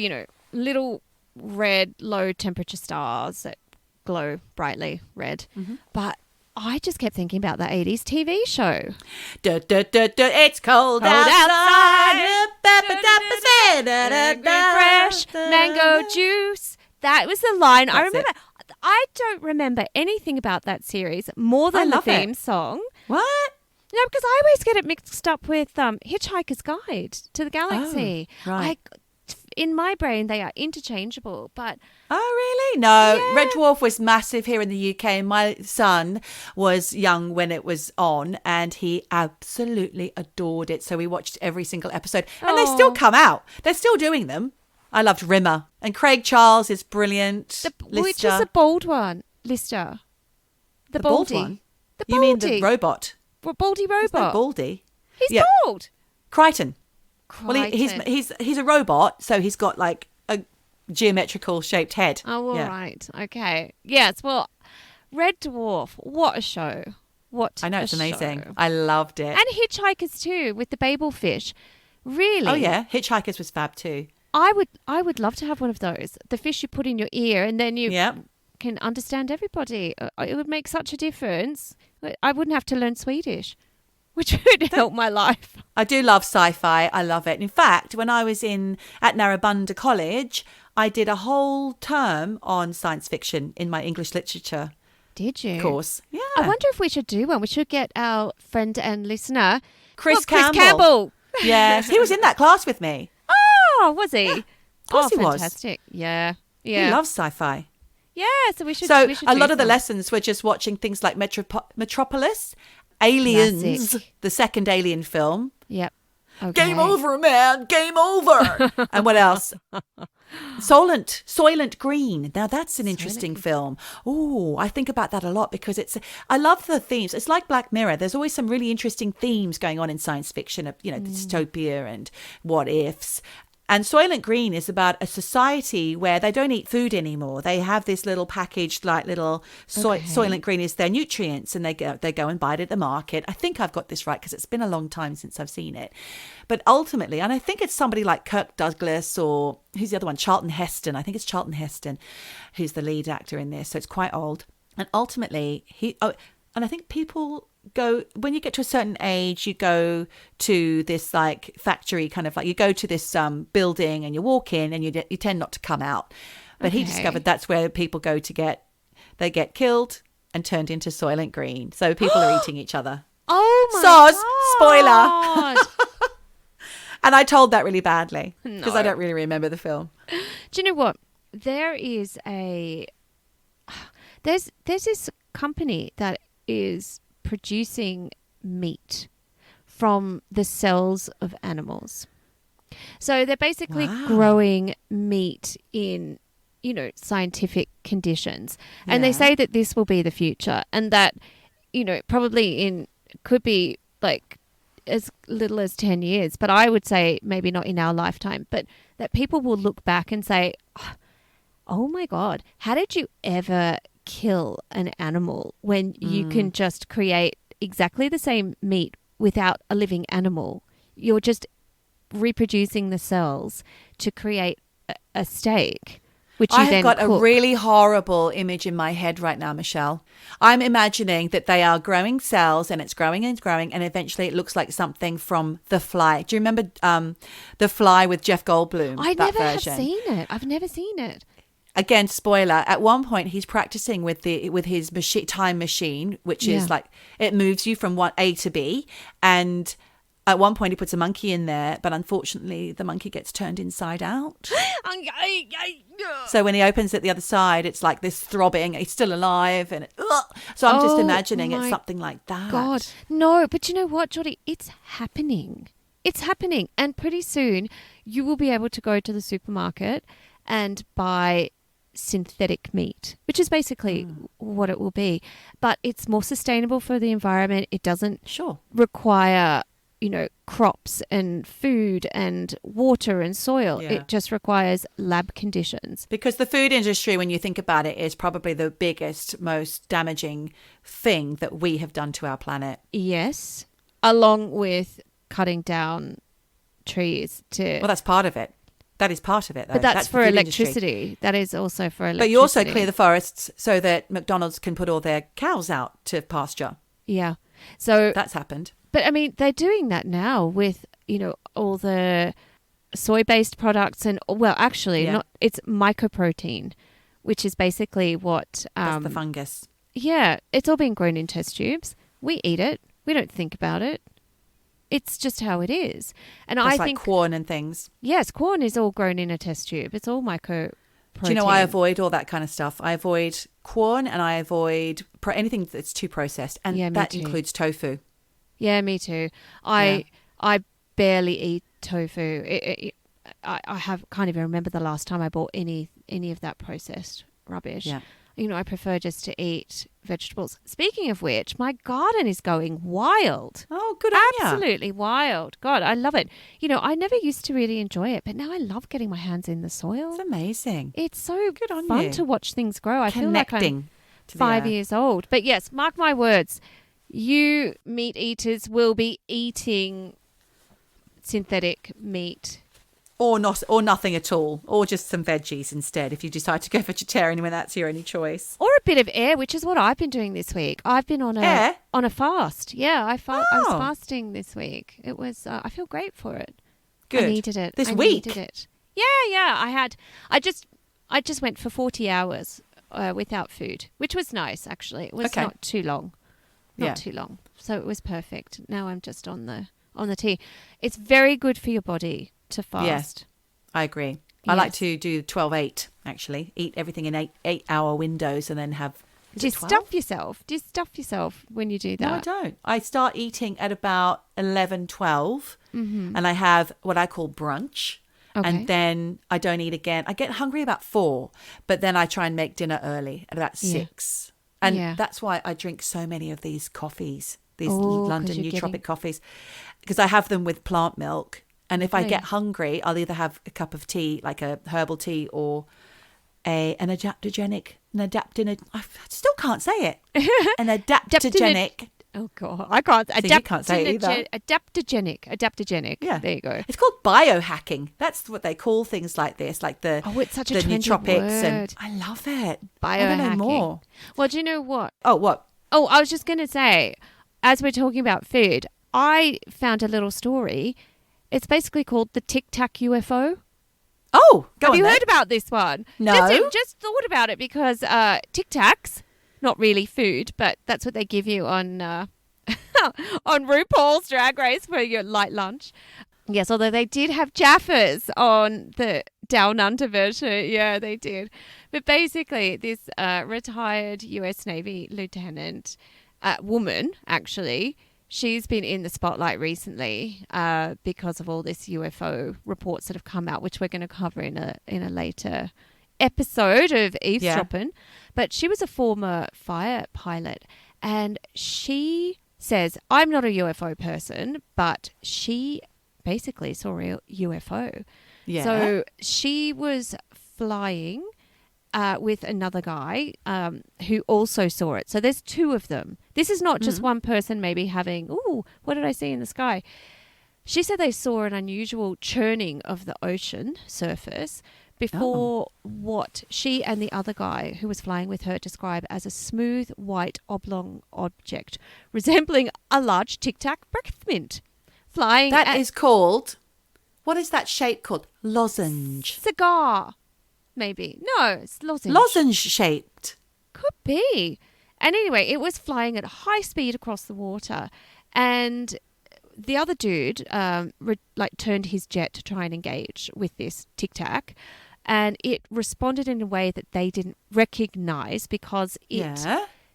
little red, low temperature stars that glow brightly red. Mm-hmm. But I just kept thinking about the 80s TV show. It's cold outside. Fresh mango juice. That was the line. I remember. I don't remember anything about that series more than the theme song. What? No, because I always get it mixed up with Hitchhiker's Guide to the Galaxy. Oh, right. In my brain, they are interchangeable, but... Oh, really? No. Yeah. Red Dwarf was massive here in the UK. My son was young when it was on, and he absolutely adored it. So we watched every single episode. And they still come out. They're still doing them. I loved Rimmer. And Craig Charles is brilliant. Which is the bald one? Lister. The bald one? The Baldy. You mean the robot? Baldy robot. He's not Baldy. He's bald. Crichton. Well, he's a robot, so he's got like a geometrical shaped head. Oh, all right. Okay. Yes, well, Red Dwarf, what a show. I know, it's amazing. Show. I loved it. And Hitchhikers too, with the Babel fish. Really? Oh, yeah. Hitchhikers was fab too. I would love to have one of those. The fish you put in your ear and then you can understand everybody. It would make such a difference. I wouldn't have to learn Swedish, which would help my life. I do love sci-fi. I love it. In fact, when I was at Narrabundah College, I did a whole term on science fiction in my English literature. Did you? Course. Yeah. I wonder if we should do one. We should get our friend and listener, Chris Campbell. Yes, he was in that class with me. Oh, was he? Of course he was. Fantastic. Yeah. He loves sci-fi. Yeah, so we should. So a lot of the lessons were just watching things like Metropolis, Aliens, Classic. The second Alien film. Yep. Okay. Game over, man. Game over. And what else? Soylent Green. Now that's an interesting film. Oh, I think about that a lot because I love the themes. It's like Black Mirror. There's always some really interesting themes going on in science fiction of, dystopia and what ifs. And Soylent Green is about a society where they don't eat food anymore. They have this little packaged, like little Soylent Green is their nutrients, and they go and buy it at the market. I think I've got this right because it's been a long time since I've seen it. But ultimately, and I think it's somebody like Kirk Douglas or who's the other one? Charlton Heston. I think it's Charlton Heston who's the lead actor in this. So it's quite old. And ultimately, and I think people go, when you get to a certain age, you go to this like factory kind of like, you go to this building and you walk in and you tend not to come out. But he discovered that's where people go they get killed and turned into Soylent Green. So people are eating each other. Oh my God. Spoiler. And I told that really badly because I don't really remember the film. Do you know what? There's this company that is producing meat from the cells of animals. So they're basically growing meat in, scientific conditions. Yeah. And they say that this will be the future and that, probably could be like as little as 10 years, but I would say maybe not in our lifetime, but that people will look back and say, oh my God, how did you ever kill an animal when you can just create exactly the same meat without a living animal? You're just reproducing the cells to create a steak, which you then cook. I have got a really horrible image in my head right now, Michelle. I'm imagining that they are growing cells and it's growing and growing and eventually it looks like something from The Fly. Do you remember The Fly with Jeff Goldblum? I never have seen it. I've never seen it. Again, spoiler, at one point he's practicing with his time machine, which is like it moves you from one A to B. And at one point he puts a monkey in there, but unfortunately the monkey gets turned inside out. So when he opens it the other side, it's like this throbbing, he's still alive. So I'm just imagining it's something like that. God, no, but you know what, Geordie? It's happening. It's happening. And pretty soon you will be able to go to the supermarket and buy synthetic meat, which is basically what it will be. But it's more sustainable for the environment. It doesn't require, crops and food and water and soil. Yeah. It just requires lab conditions. Because the food industry, when you think about it, is probably the biggest, most damaging thing that we have done to our planet. Yes, along with cutting down trees to... Well, that's part of it. That is part of it, though. But that's for the food electricity. industry. That is also for electricity. But you also clear the forests so that McDonald's can put all their cows out to pasture. Yeah. So That's happened. But I mean, they're doing that now with, all the soy-based products and, it's mycoprotein, which is basically what... That's the fungus. Yeah, it's all being grown in test tubes. We eat it. We don't think about it. It's just how it is. And That's I like think... corn and things. Yes, corn is all grown in a test tube. It's all mycoprotein. Do you know I avoid all that kind of stuff? I avoid corn and I avoid anything that's too processed. And that includes tofu. Yeah, me too. I barely eat tofu. I can't even remember the last time I bought any of that processed rubbish. Yeah. I prefer just to eat vegetables. Speaking of which, my garden is going wild. Oh, good on you. Absolutely wild. God, I love it. I never used to really enjoy it, but now I love getting my hands in the soil. It's amazing. It's so good on fun you. to watch things grow. I feel like I'm to 5 years old. But yes, mark my words. You meat eaters will be eating synthetic meat. Or nothing at all. Or just some veggies instead if you decide to go vegetarian when that's your only choice. Or a bit of air, which is what I've been doing this week. I've been on a fast. Yeah, I was fasting this week. It was I feel great for it. Good. I needed it. This I week? Needed it. Yeah. I just went for 40 hours without food, which was nice actually. It was not too long. Not too long. So it was perfect. Now I'm just on the tea. It's very good for your body to fast. Yes, I agree. I like to do 12-8 actually. Eat everything in 8-hour windows and then have... Do you stuff yourself? Do you stuff yourself when you do that? No, I don't. I start eating at about 11, 12 and I have what I call brunch. Okay. And then I don't eat again. I get hungry about 4, but then I try and make dinner early at about 6. And that's why I drink so many of these coffees, these London nootropic coffees, because I have them with plant milk. And if I get hungry, I'll either have a cup of tea, like a herbal tea, or I still can't say it. An adaptogenic. Oh, God. I can't. So you can't say it either. Adaptogenic. Yeah. There you go. It's called biohacking. That's what they call things like this, like the it's such a the trendy nootropics. word. And I love it. Biohacking. I want to know more. Well, do you know what? Oh, what? Oh, I was just going to say, as we're talking about food, I found a little story. It's basically called the Tic Tac Ufo. Oh, Have you heard about this one? No. Just thought about it because Tic Tacs, not really food, but that's what they give you on on RuPaul's Drag Race for your light lunch. Yes, although they did have Jaffas on the Down Under version. Yeah, they did. But basically, this retired US Navy lieutenant, woman, actually, she's been in the spotlight recently because of all this UFO reports that have come out, which we're going to cover in a later episode of Eavesdroppin. But she was a former fire pilot, and she says, I'm not a UFO person, but she basically saw a UFO. Yeah. So she was flying with another guy who also saw it. So there's 2 of them. This is not just one person maybe having, what did I see in the sky? She said they saw an unusual churning of the ocean surface before what she and the other guy who was flying with her describe as a smooth white oblong object resembling a large Tic Tac breakfast mint flying. That is called, what is that shape called? Lozenge. Cigar. Maybe. No, it's lozenge. Lozenge shaped. Could be. And anyway, it was flying at high speed across the water. And the other dude turned his jet to try and engage with this Tic Tac. And it responded in a way that they didn't recognize because it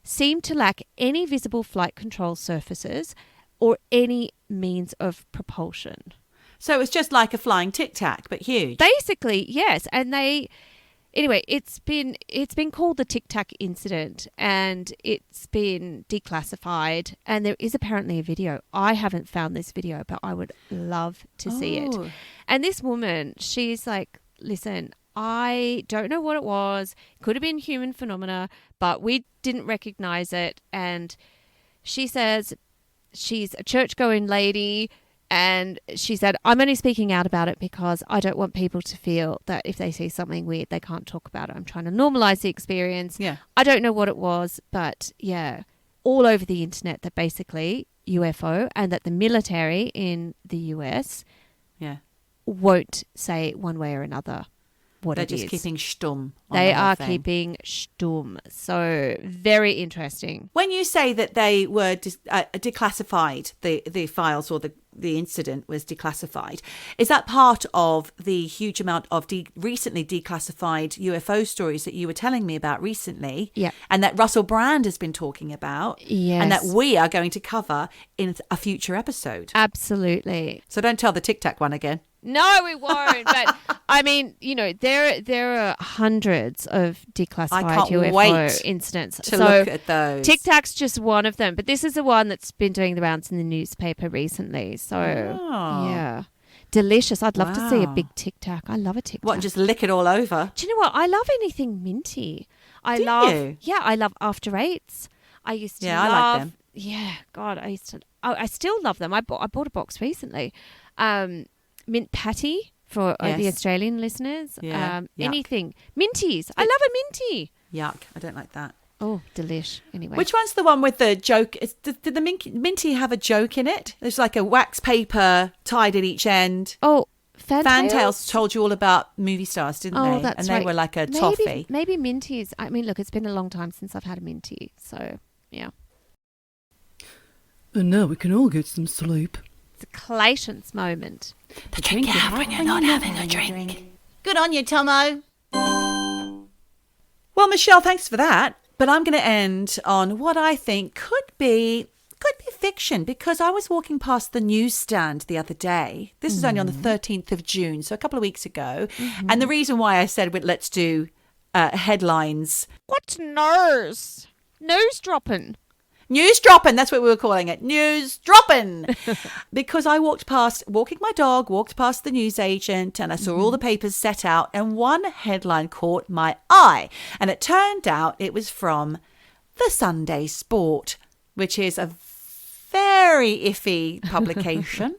seemed to lack any visible flight control surfaces or any means of propulsion. So it's just like a flying Tic Tac, but huge. Basically, yes. And Anyway, it's been called the Tic Tac Incident, and it's been declassified, and there is apparently a video. I haven't found this video, but I would love to see it. And this woman, she's like, listen, I don't know what it was. It could have been human phenomena, but we didn't recognize it. And she says she's a church-going lady. And she said, I'm only speaking out about it because I don't want people to feel that if they see something weird, they can't talk about it. I'm trying to normalize the experience. Yeah. I don't know what it was, but yeah, all over the internet that basically UFO and that the military in the US won't say one way or another what They're it is. just keeping stum. They are keeping stum. So very interesting. When you say that they were declassified, the files or the incident was declassified, is that part of the huge amount of recently declassified UFO stories that you were telling me about recently? Yeah. And that Russell Brand has been talking about? Yes. And that we are going to cover in a future episode? Absolutely. So don't tell the Tic Tac one again. No, we won't. But I mean, you know, there are hundreds of declassified UFO incidents. To look at those. Tic Tac's just one of them, but this is the one that's been doing the rounds in the newspaper recently. So yeah, delicious. I'd love to see a big Tic Tac. I love a Tic Tac. What? Just lick it all over? Do you know what? I love anything minty. I love After Eights. I used to. I like them. Yeah, God, I used to. I still love them. I bought a box recently. Mint patty for the Australian listeners. Anything. Minties. I love a minty. Yuck. I don't like that. Oh, delish. Anyway. Which one's the one with the joke? Did the minty have a joke in it? There's like a wax paper tied at each end. Oh, Fantails told you all about movie stars, didn't they? That's and right. they were like a toffee. Maybe minties. I mean, look, it's been a long time since I've had a minty. So, yeah. And now we can all get some sleep. It's a Claytons moment. The drink you have when you're not having a drink. Good on you, Tomo. Well, Michelle, thanks for that. But I'm going to end on what I think could be fiction, because I was walking past the newsstand the other day. This is only on the 13th of June, so a couple of weeks ago. Mm-hmm. And the reason why I said, well, let's do headlines. What's nose? Newsdroppin. Newsdroppin, that's what we were calling it. Newsdroppin. Because I walked past the newsagent, and I saw all the papers set out, and one headline caught my eye. And it turned out it was from the Sunday Sport, which is a very iffy publication.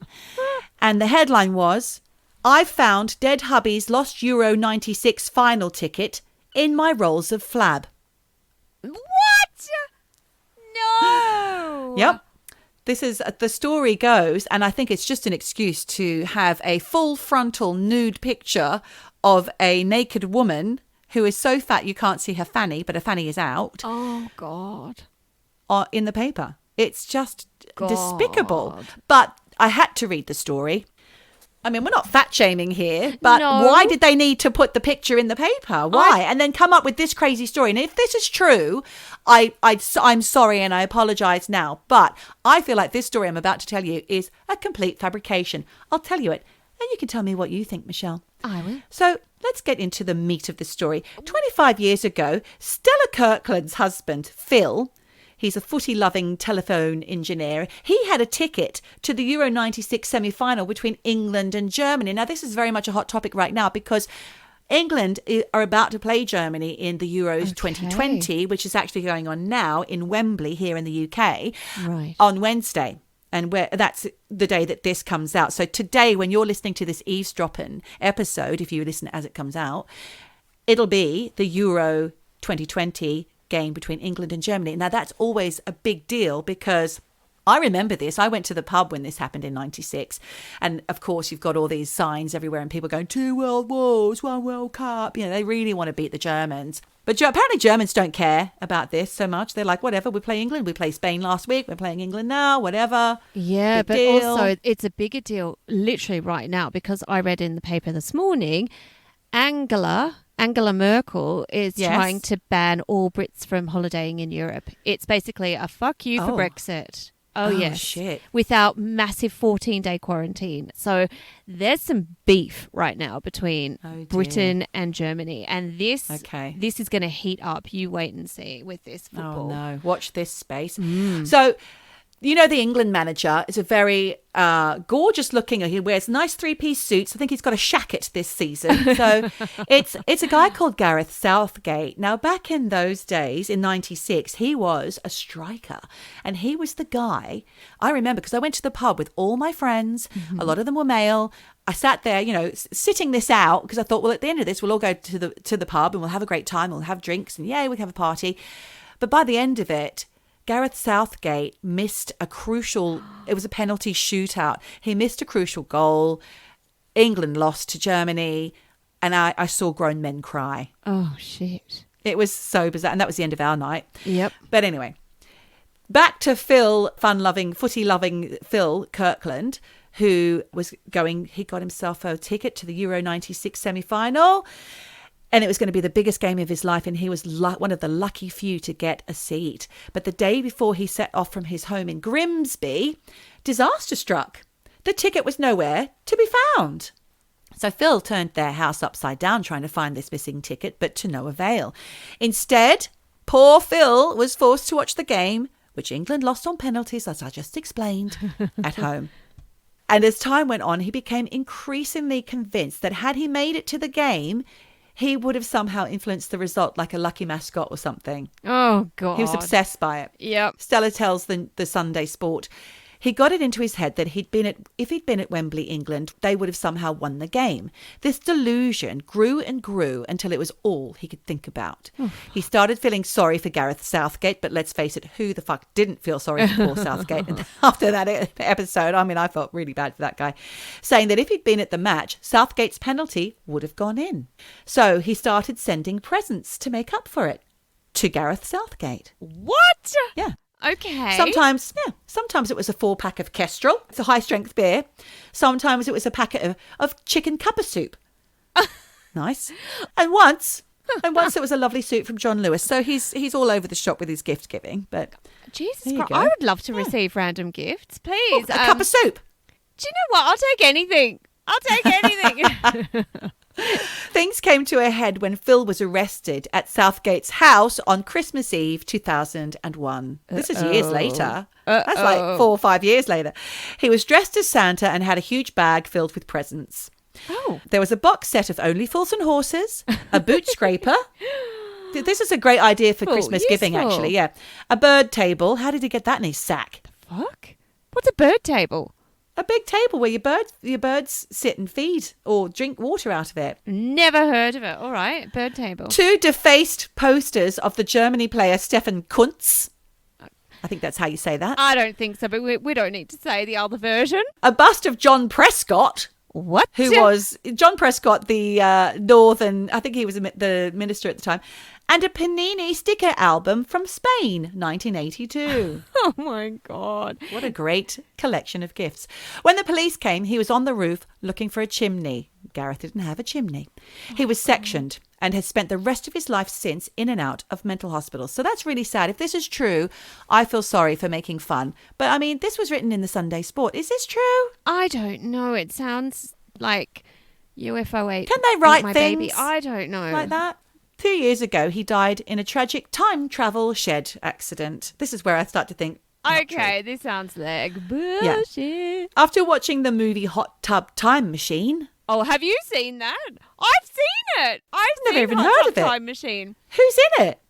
And the headline was, I found dead hubby's lost Euro 96 final ticket in my rolls of flab. What? No. Yep. This is, the story goes, and I think it's just an excuse to have a full frontal nude picture of a naked woman who is so fat you can't see her fanny, but her fanny is out. Oh, God. In the paper. It's just despicable. But I had to read the story. I mean, we're not fat shaming here, but why did they need to put the picture in the paper? Why? And then come up with this crazy story. And if this is true, I'm sorry and I apologize now. But I feel like this story I'm about to tell you is a complete fabrication. I'll tell you it. And you can tell me what you think, Michelle. I will. So let's get into the meat of the story. 25 years ago, Stella Kirkland's husband, Phil, he's a footy-loving telephone engineer. He had a ticket to the Euro 96 semi-final between England and Germany. Now, this is very much a hot topic right now because England are about to play Germany in the Euros 2020, which is actually going on now in Wembley here in the UK on Wednesday. And that's the day that this comes out. So today, when you're listening to this Eavesdroppin episode, if you listen as it comes out, it'll be the Euro 2020 game between England and Germany. Now, that's always a big deal because I remember this. I went to the pub when this happened in 96. And of course, you've got all these signs everywhere and people going, 2 world wars, 1 World Cup. You know, they really want to beat the Germans. But apparently Germans don't care about this so much. They're like, whatever, we play England. We played Spain last week. We're playing England now, whatever. Yeah, big but deal. Also it's a bigger deal literally right now because I read in the paper this morning, Angela Merkel is trying to ban all Brits from holidaying in Europe. It's basically a fuck you for Brexit. Oh, yes. Shit. Without massive 14-day quarantine. So there's some beef right now between Britain and Germany. And this is going to heat up. You wait and see with this football. Oh, no. Watch this space. So, you know, the England manager is a very gorgeous looking. He wears nice 3-piece suits. I think he's got a shacket this season. So it's a guy called Gareth Southgate. Now, back in those days, in 96, he was a striker. And he was the guy, I remember, because I went to the pub with all my friends. A lot of them were male. I sat there, you know, sitting this out because I thought, well, at the end of this, we'll all go to the pub and we'll have a great time. We'll have drinks and we'll have a party. But by the end of it, Gareth Southgate missed a crucial, it was a penalty shootout. He missed a crucial goal. England lost to Germany. And I saw grown men cry. Oh, shit. It was so bizarre. And that was the end of our night. Yep. But anyway, back to Phil, fun-loving, footy-loving Phil Kirkland, who he got himself a ticket to the Euro 96 semi-final. And it was going to be the biggest game of his life. And he was one of the lucky few to get a seat. But the day before he set off from his home in Grimsby, disaster struck. The ticket was nowhere to be found. So Phil turned their house upside down trying to find this missing ticket, but to no avail. Instead, poor Phil was forced to watch the game, which England lost on penalties, as I just explained, at home. And as time went on, he became increasingly convinced that had he made it to the game, he would have somehow influenced the result like a lucky mascot or something. Oh, God. He was obsessed by it. Yep. Stella tells the Sunday Sport, he got it into his head that if he'd been at Wembley, England, they would have somehow won the game. This delusion grew and grew until it was all he could think about. He started feeling sorry for Gareth Southgate, but let's face it, who the fuck didn't feel sorry for poor Southgate? And after that episode, I mean, I felt really bad for that guy, saying that if he'd been at the match, Southgate's penalty would have gone in. So he started sending presents to make up for it to Gareth Southgate. What? Yeah. Okay. Sometimes it was a 4-pack of Kestrel. It's a high-strength beer. Sometimes it was a packet of chicken cuppa soup. Nice. And once it was a lovely suit from John Lewis. So he's all over the shop with his gift giving. But Jesus Christ, I would love to receive random gifts, please. A cup of soup. Do you know what? I'll take anything. Things came to a head when Phil was arrested at Southgate's house on Christmas Eve 2001. This is years later. That's like 4 or 5 years later. He was dressed as Santa and had a huge bag filled with presents. Oh. There was a box set of Only Fools and Horses, a boot scraper. This is a great idea for Christmas giving, actually. Yeah. A bird table. How did he get that in his sack? Fuck? What's a bird table? A big table where your birds sit and feed or drink water out of it. Never heard of it. All right, bird table. 2 defaced posters of the Germany player Stefan Kuntz. I think that's how you say that. I don't think so, but we don't need to say the other version. A bust of John Prescott. What? Who was John Prescott, the northern, I think he was the minister at the time, and a Panini sticker album from Spain, 1982. Oh, my God. What a great collection of gifts. When the police came, he was on the roof looking for a chimney. Gareth didn't have a chimney. He was sectioned and has spent the rest of his life since in and out of mental hospitals. So that's really sad. If this is true, I feel sorry for making fun. But, I mean, this was written in the Sunday Sport. Is this true? I don't know. It sounds like UFO 8. Can they write my things baby? I don't know. like that? 2 years ago, he died in a tragic time travel shed accident. This is where I start to think, okay, this sounds like bullshit. Yeah. After watching the movie Hot Tub Time Machine. Oh, have you seen that? I've seen it. I've never seen even Hot heard Tub of it. Time Machine. Who's in it?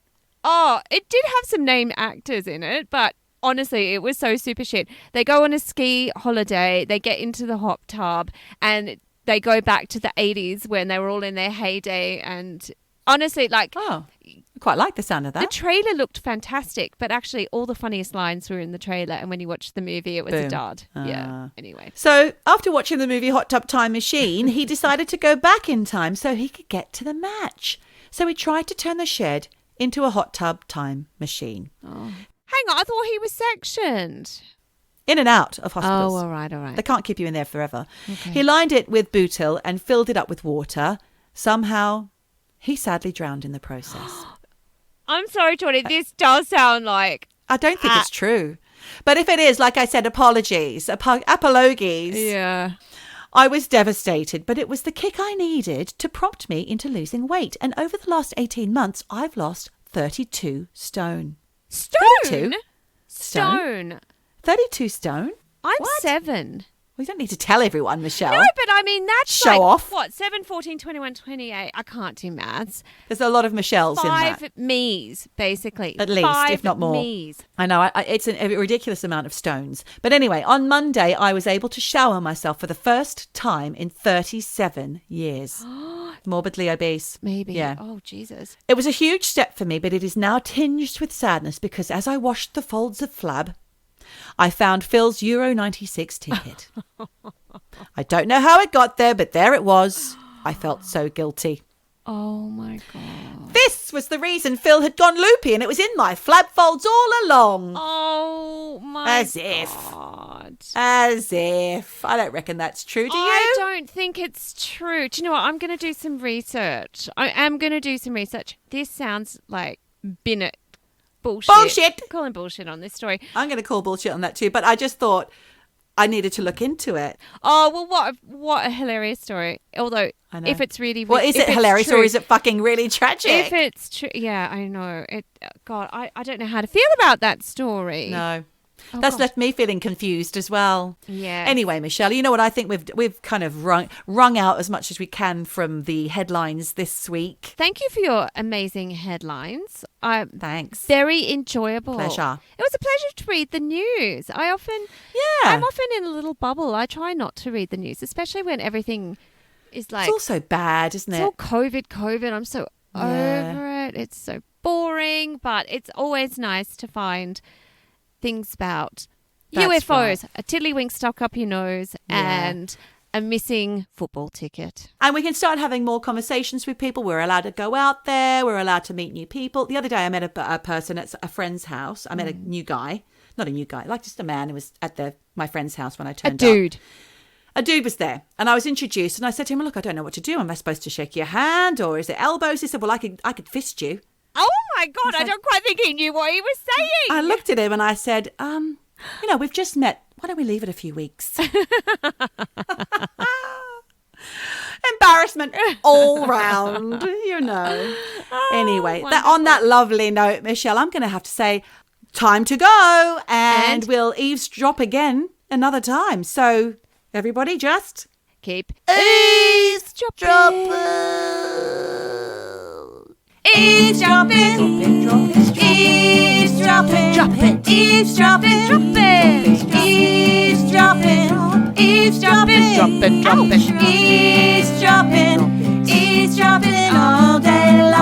Oh, it did have some named actors in it, but honestly, it was so super shit. They go on a ski holiday, they get into the hot tub, and they go back to the 80s when they were all in their heyday. And honestly, like... Oh, I quite like the sound of that. The trailer looked fantastic, but actually all the funniest lines were in the trailer, and when you watched the movie, it was a dud. Yeah, anyway. So after watching the movie Hot Tub Time Machine, he decided to go back in time so he could get to the match. So he tried to turn the shed into a hot tub time machine. Oh. Hang on, I thought he was sectioned. In and out of hospitals. Oh, all right. They can't keep you in there forever. Okay. He lined it with butyl and filled it up with water. Somehow, he sadly drowned in the process. I'm sorry, Geordie. This does sound like... I don't think it's true. But if it is, like I said, apologies, apologies. Yeah. I was devastated, but it was the kick I needed to prompt me into losing weight. And over the last 18 months, I've lost 32 stone. Stone? 32? Stone. 32 stone? I'm What? 7. Well, you don't need to tell everyone, Michelle. No, but I mean, that's Show like, off. what, 7, 14, 21, 28. I can't do maths. There's a lot of Michelles in that. 5 me's, basically. At least, 5 if not more. me's. I know, it's a ridiculous amount of stones. But anyway, on Monday, I was able to shower myself for the first time in 37 years. Morbidly obese. Maybe. Yeah. Oh, Jesus. It was a huge step for me, but it is now tinged with sadness because as I washed the folds of flab, I found Phil's Euro 96 ticket. I don't know how it got there, but there it was. I felt so guilty. Oh, my God. This was the reason Phil had gone loopy, and it was in my flab folds all along. Oh, my As if. God. As if. I don't reckon that's true, do you? I don't think it's true. Do you know what? I'm going to do some research. I am going to do some research. This sounds like Binnett bullshit. Bullshit. I'm calling bullshit on this story. I'm going to call bullshit on that too, but I just thought I needed to look into it. Oh, well, what a hilarious story. Although, I know. if it's really... Well, is if it it's hilarious true, or is it fucking really tragic? If it's true... Yeah, I know. God, I don't know how to feel about that story. No. Oh, That's God. left me feeling confused as well. Yeah. Anyway, Michelle, you know what? I think we've kind of wrung out as much as we can from the headlines this week. Thank you for your amazing headlines. Thanks. Very enjoyable. Pleasure. It was a pleasure to read the news. I'm often in a little bubble. I try not to read the news, especially when everything is like... It's all so bad, isn't It's it? all COVID. I'm so over it. It's so boring, but it's always nice to find things about That's UFOs, right. a tiddlywink stuck up your nose, Yeah. and a missing football ticket. And we can start having more conversations with people. We're allowed to go out there. We're allowed to meet new people. The other day I met a person at a friend's house. I met a new guy. Not a new guy, like just a man who was at my friend's house when I turned up. A dude was there, and I was introduced, and I said to him, look, I don't know what to do. Am I supposed to shake your hand, or is it elbows? He said, well, I could fist you. Oh my God, I don't quite think he knew what he was saying. I looked at him and I said, we've just met. Why don't we leave it a few weeks? Embarrassment all round, you know. Anyway, on that lovely note, Michelle, I'm going to have to say time to go, and we'll eavesdrop again another time. So everybody just keep eavesdropping. eavesdropping, Eavesdropping, dropping, eavesdropping, dropping, eavesdropping, eavesdropping, dropping, dropping, eavesdropping, eavesdropping all day long.